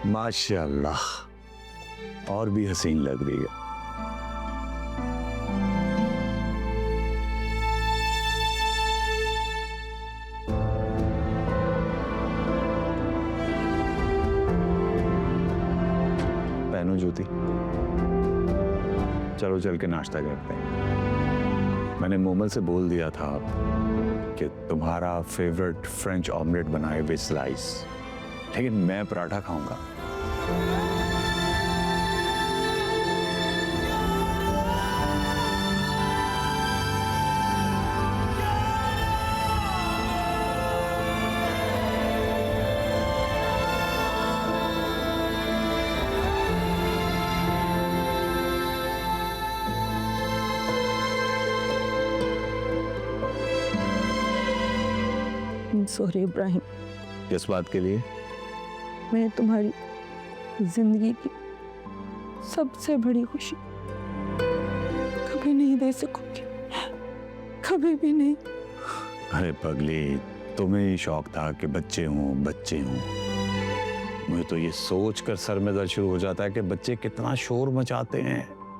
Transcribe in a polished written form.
माशाल्लाह, और भी हसीन लग रही है। पहनो जूती, चलो चल के नाश्ता करते हैं। मैंने मोमल से बोल दिया था कि तुम्हारा फेवरेट फ्रेंच ऑमलेट बनाए विद स्लाइस, लेकिन मैं पराठा खाऊंगा। सॉरी इब्राहिम, किस बात के लिए? मैं तुम्हारी जिंदगी की सबसे बड़ी खुशी कभी नहीं दे सकूंगी, कभी भी नहीं। अरे पगली, तुम्हें ही शौक था कि बच्चे हों बच्चे हों। मुझे तो ये सोच कर सर में दर्द शुरू हो जाता है कि बच्चे कितना शोर मचाते हैं।